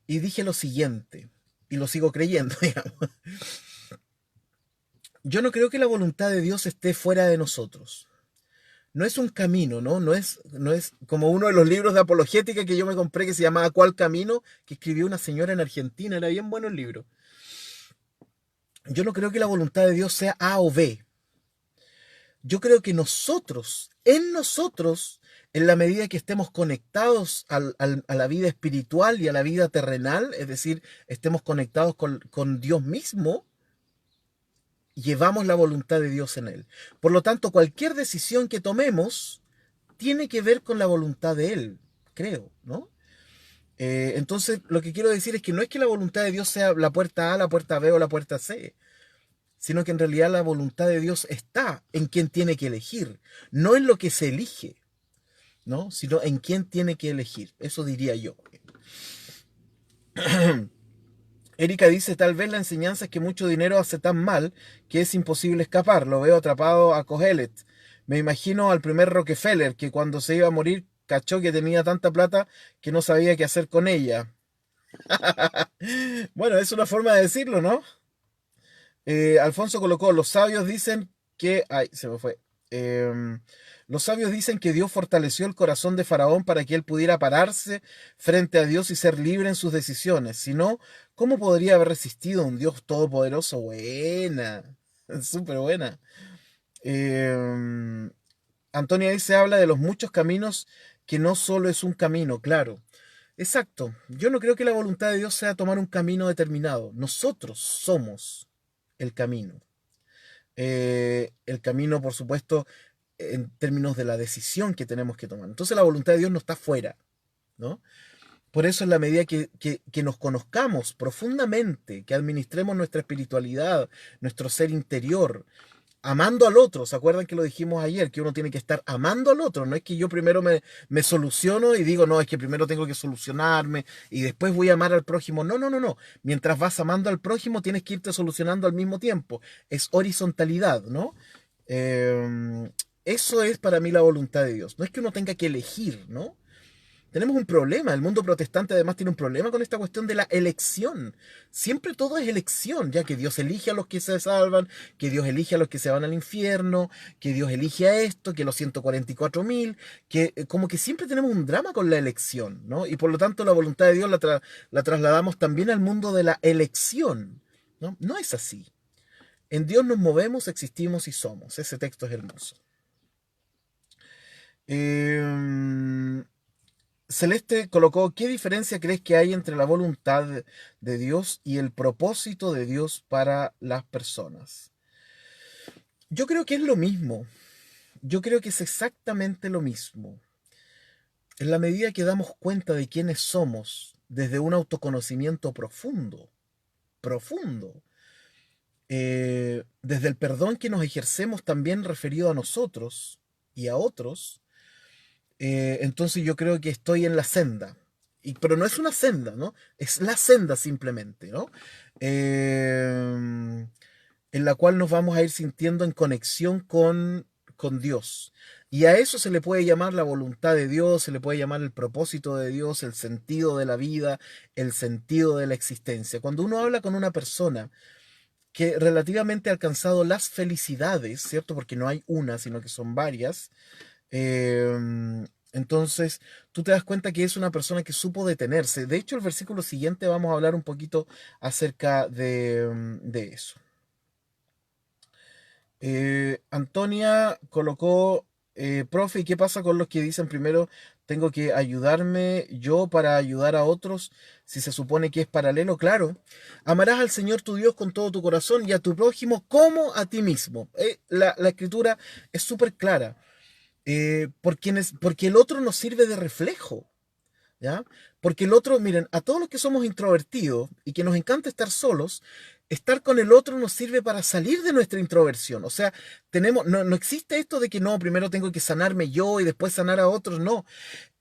Y dije lo siguiente, y lo sigo creyendo, digamos. Yo no creo que la voluntad de Dios esté fuera de nosotros. no es un camino, ¿no? No es como uno de los libros de apologética que yo me compré que se llamaba ¿Cuál camino?, que escribió una señora en Argentina, era bien bueno el libro. Yo no creo que la voluntad de Dios sea A o B. Yo creo que nosotros, en la medida que estemos conectados a la vida espiritual y a la vida terrenal, es decir, estemos conectados con Dios mismo, llevamos la voluntad de Dios en él. Por lo tanto, cualquier decisión que tomemos tiene que ver con la voluntad de él, creo, ¿no? Entonces, lo que quiero decir es que no es que la voluntad de Dios sea la puerta A, la puerta B o la puerta C, sino que en realidad la voluntad de Dios está en quien tiene que elegir, no en lo que se elige, ¿no? Sino en quién tiene que elegir. Eso diría yo. Erika dice, tal vez la enseñanza es que mucho dinero hace tan mal que es imposible escapar. Lo veo atrapado a Kohelet. Me imagino al primer Rockefeller que cuando se iba a morir cachó que tenía tanta plata que no sabía qué hacer con ella. Bueno, es una forma de decirlo, ¿no? Alfonso colocó, los sabios dicen que... Ay, se me fue. Los sabios dicen que Dios fortaleció el corazón de Faraón para que él pudiera pararse frente a Dios y ser libre en sus decisiones. Si no, ¿cómo podría haber resistido a un Dios todopoderoso? Buena, súper buena. Eh, Antonia dice, habla de los muchos caminos, que no solo es un camino, claro. Exacto. Yo no creo que la voluntad de Dios sea tomar un camino determinado. Nosotros somos el camino. El camino, por supuesto, en términos de la decisión que tenemos que tomar. Entonces la voluntad de Dios no está fuera, ¿no? Por eso en la medida que nos conozcamos profundamente, que administremos nuestra espiritualidad, nuestro ser interior, amando al otro, ¿se acuerdan que lo dijimos ayer? Que uno tiene que estar amando al otro, no es que yo primero me soluciono y digo, no, es que primero tengo que solucionarme y después voy a amar al prójimo. No, no, no, no. Mientras vas amando al prójimo, tienes que irte solucionando al mismo tiempo. Es horizontalidad, ¿no? Eso es para mí la voluntad de Dios. No es que uno tenga que elegir, ¿no? Tenemos un problema. El mundo protestante además tiene un problema con esta cuestión de la elección. Siempre todo es elección, ya que Dios elige a los que se salvan, que Dios elige a los que se van al infierno, que Dios elige a esto, que los 144.000, que como que siempre tenemos un drama con la elección, ¿no? Y por lo tanto la voluntad de Dios la trasladamos también al mundo de la elección, ¿no? No es así. En Dios nos movemos, existimos y somos. Ese texto es hermoso. Eh, Celeste colocó, ¿qué diferencia crees que hay entre la voluntad de Dios y el propósito de Dios para las personas? Yo creo que es lo mismo. Yo creo que es exactamente lo mismo. En la medida que damos cuenta de quiénes somos desde un autoconocimiento profundo, profundo, desde el perdón que nos ejercemos también referido a nosotros y a otros, entonces yo creo que estoy en la senda. Pero no es una senda, ¿no? Es la senda simplemente, ¿no? En la cual nos vamos a ir sintiendo en conexión con Dios. Y a eso se le puede llamar la voluntad de Dios, se le puede llamar el propósito de Dios, el sentido de la vida, el sentido de la existencia. Cuando uno habla con una persona que relativamente ha alcanzado las felicidades, ¿cierto? Porque no hay una, sino que son varias. Entonces, tú te das cuenta que es una persona que supo detenerse. De hecho, el versículo siguiente vamos a hablar un poquito acerca de eso. Antonia colocó, profe, ¿y qué pasa con los que dicen primero tengo que ayudarme yo para ayudar a otros si se supone que es paralelo? Claro, amarás al Señor tu Dios con todo tu corazón y a tu prójimo como a ti mismo. La escritura es súper clara. Porque el otro nos sirve de reflejo, ¿ya? Porque el otro, miren, a todos los que somos introvertidos y que nos encanta estar solos, estar con el otro nos sirve para salir de nuestra introversión. O sea, no existe esto de que no, primero tengo que sanarme yo y después sanar a otros, no.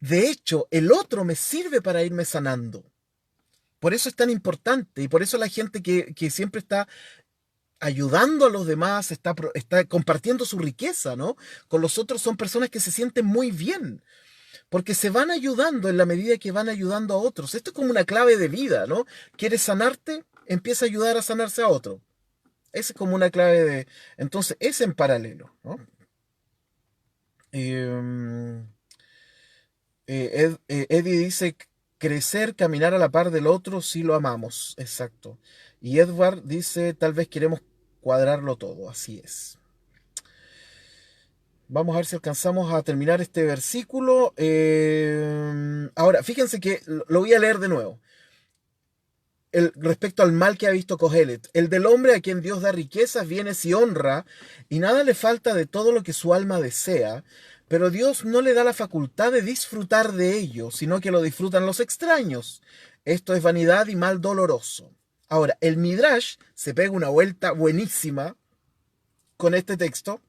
De hecho, el otro me sirve para irme sanando. Por eso es tan importante y por eso la gente que siempre está ayudando a los demás, está compartiendo su riqueza, ¿no? Con los otros son personas que se sienten muy bien, porque se van ayudando en la medida que van ayudando a otros. Esto es como una clave de vida, ¿no? ¿Quieres sanarte? Empieza a ayudar a sanarse a otro. Esa es como una clave de... Entonces, es en paralelo, ¿no? Eh, Eddie dice, crecer, caminar a la par del otro si lo amamos. Exacto. Y Edward dice, tal vez queremos cuadrarlo todo. Así es. Vamos a ver si alcanzamos a terminar este versículo. Ahora, fíjense que lo voy a leer de nuevo. Respecto al mal que ha visto Cogelet. El del hombre a quien Dios da riquezas, bienes y honra, y nada le falta de todo lo que su alma desea, pero Dios no le da la facultad de disfrutar de ello, sino que lo disfrutan los extraños. Esto es vanidad y mal doloroso. Ahora, el Midrash se pega una vuelta buenísima con este texto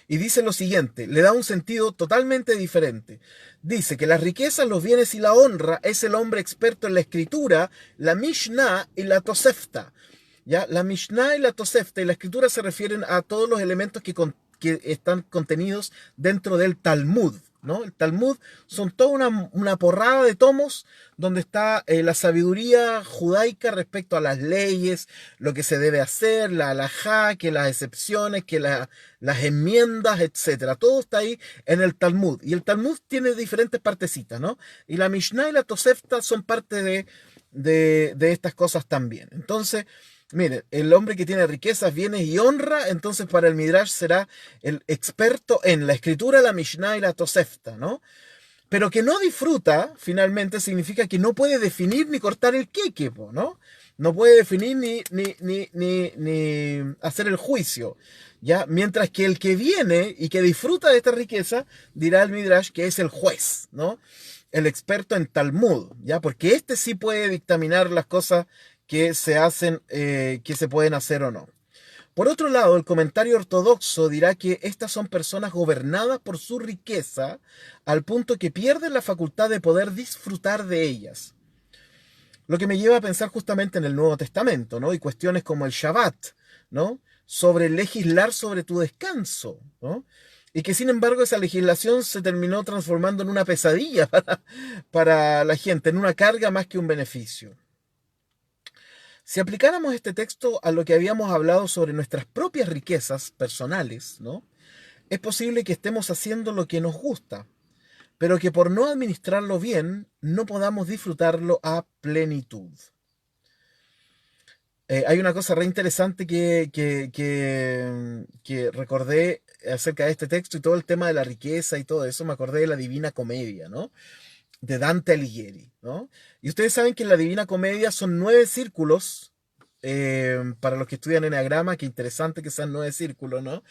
y dice lo siguiente, le da un sentido totalmente diferente. Dice que las riquezas, los bienes y la honra es el hombre experto en la escritura, la Mishnah y la Tosefta. ¿Ya? La Mishnah y la Tosefta y la escritura se refieren a todos los elementos que están contenidos dentro del Talmud, ¿no? El Talmud son toda una porrada de tomos donde está la sabiduría judaica respecto a las leyes, lo que se debe hacer, la halajá, que las excepciones, que las enmiendas, etcétera. Todo está ahí en el Talmud. Y el Talmud tiene diferentes partecitas, ¿no? Y la Mishnah y la Tosefta son parte de estas cosas también. Entonces, miren, el hombre que tiene riquezas, bienes y honra, entonces para el Midrash será el experto en la escritura, la Mishnah y la Tosefta, ¿no? Pero que no disfruta, finalmente, significa que no puede definir ni cortar el queque, ¿no? No puede definir ni hacer el juicio, ¿ya? Mientras que el que viene y que disfruta de esta riqueza, dirá el Midrash que es el juez, ¿no? El experto en Talmud, ¿ya? Porque este sí puede dictaminar las cosas que se hacen, que se pueden hacer o no. Por otro lado, el comentario ortodoxo dirá que estas son personas gobernadas por su riqueza al punto que pierden la facultad de poder disfrutar de ellas. Lo que me lleva a pensar justamente en el Nuevo Testamento, ¿no? Y cuestiones como el Shabbat, ¿no? Sobre legislar sobre tu descanso, ¿no? Y que sin embargo esa legislación se terminó transformando en una pesadilla para la gente, en una carga más que un beneficio. Si aplicáramos este texto a lo que habíamos hablado sobre nuestras propias riquezas personales, ¿no? Es posible que estemos haciendo lo que nos gusta, pero que por no administrarlo bien no podamos disfrutarlo a plenitud. Hay una cosa re interesante que recordé acerca de este texto y todo el tema de la riqueza y todo eso, me acordé de la Divina Comedia, ¿no? De Dante Alighieri, ¿no? Y ustedes saben que en la Divina Comedia son 9 círculos, para los que estudian eneagrama, qué interesante que sean 9 círculos, ¿no?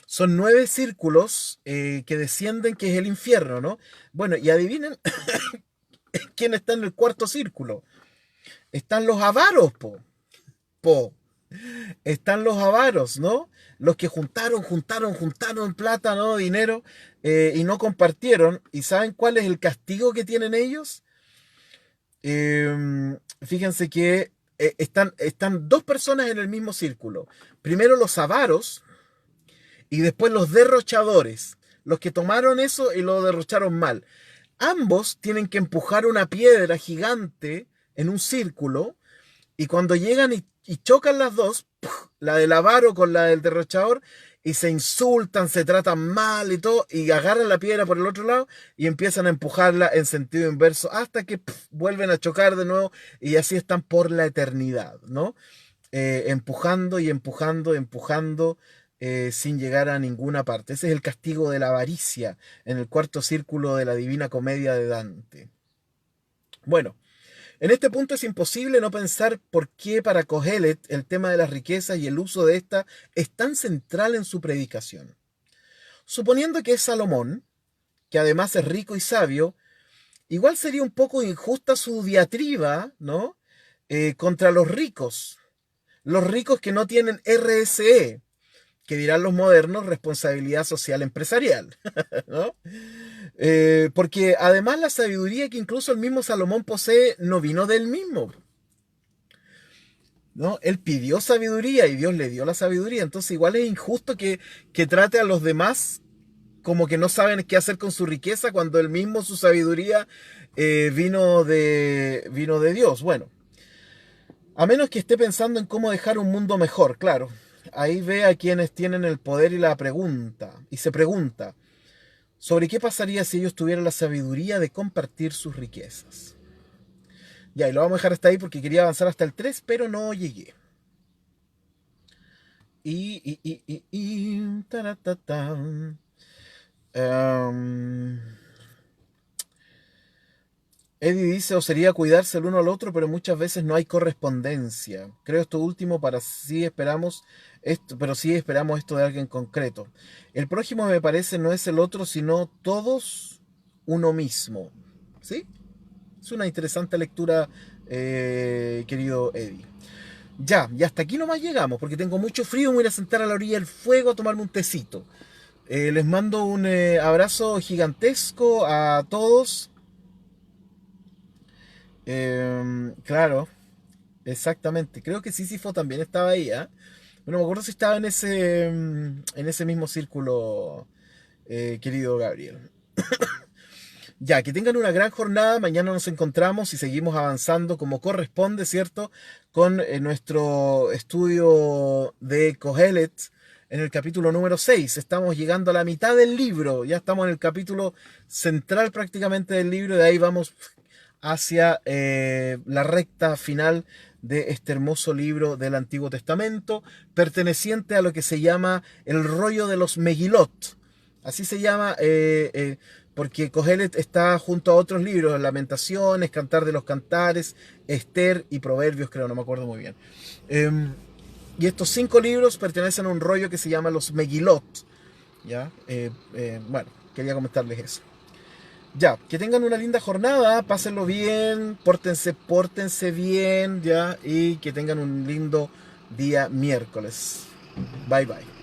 Son 9 círculos que descienden, que es el infierno, ¿no? Bueno, y adivinen quién está en el cuarto círculo. Están los avaros, po. Están los avaros, ¿no? Los que juntaron plata, ¿no? Dinero, y no compartieron. ¿Y saben cuál es el castigo que tienen ellos? Fíjense que están dos personas en el mismo círculo. Primero los avaros y después los derrochadores. Los que tomaron eso y lo derrocharon mal. Ambos tienen que empujar una piedra gigante en un círculo y cuando llegan y chocan las dos, ¡puf!, la del avaro con la del derrochador, y se insultan, se tratan mal y todo, y agarran la piedra por el otro lado y empiezan a empujarla en sentido inverso hasta que vuelven a chocar de nuevo y así están por la eternidad, ¿no? Empujando y empujando, empujando, sin llegar a ninguna parte. Ese es el castigo de la avaricia en el cuarto círculo de la Divina Comedia de Dante. Bueno, en este punto es imposible no pensar por qué para Kohelet el tema de las riquezas y el uso de esta es tan central en su predicación. Suponiendo que es Salomón, que además es rico y sabio, igual sería un poco injusta su diatriba, ¿no? Contra los ricos que no tienen RSE, que dirán los modernos, responsabilidad social empresarial, ¿no? Porque además la sabiduría que incluso el mismo Salomón posee no vino de él mismo, ¿no? Él pidió sabiduría y Dios le dio la sabiduría. Entonces igual es injusto que trate a los demás como que no saben qué hacer con su riqueza cuando él mismo su sabiduría vino de Dios. Bueno, a menos que esté pensando en cómo dejar un mundo mejor, claro. ahí ve a quienes tienen el poder y la pregunta, y se pregunta sobre qué pasaría si ellos tuvieran la sabiduría de compartir sus riquezas. Ya, y lo vamos a dejar hasta ahí porque quería avanzar hasta el 3 pero no llegué. Taratatán. Em, Eddie dice, o sería cuidarse el uno al otro, pero muchas veces no hay correspondencia. Creo esto último para sí esperamos esto, pero sí esperamos esto de alguien concreto. El prójimo me parece no es el otro, sino todos uno mismo. ¿Sí? Es una interesante lectura, querido Eddie. Ya, y hasta aquí nomás llegamos, porque tengo mucho frío, me voy a ir a sentar a la orilla del fuego a tomarme un tecito. Les mando un abrazo gigantesco a todos. Claro, exactamente. Creo que Sísifo también estaba ahí, ¿ah? No me acuerdo si estaba en ese mismo círculo, querido Gabriel. Ya, que tengan una gran jornada. Mañana nos encontramos y seguimos avanzando como corresponde, ¿cierto? Con nuestro estudio de Kohelet en el capítulo número 6. Estamos llegando a la mitad del libro. Ya estamos en el capítulo central prácticamente del libro. De ahí vamos hacia la recta final de este hermoso libro del Antiguo Testamento, perteneciente a lo que se llama el rollo de los Megilot. Así se llama porque Kohelet está junto a otros libros, Lamentaciones, Cantar de los Cantares, Esther y Proverbios, creo, no me acuerdo muy bien. Y estos 5 libros pertenecen a un rollo que se llama los Megilot. ¿Ya? Bueno, quería comentarles eso. Ya, que tengan una linda jornada, pásenlo bien, pórtense bien, ya, y que tengan un lindo día miércoles. Bye bye.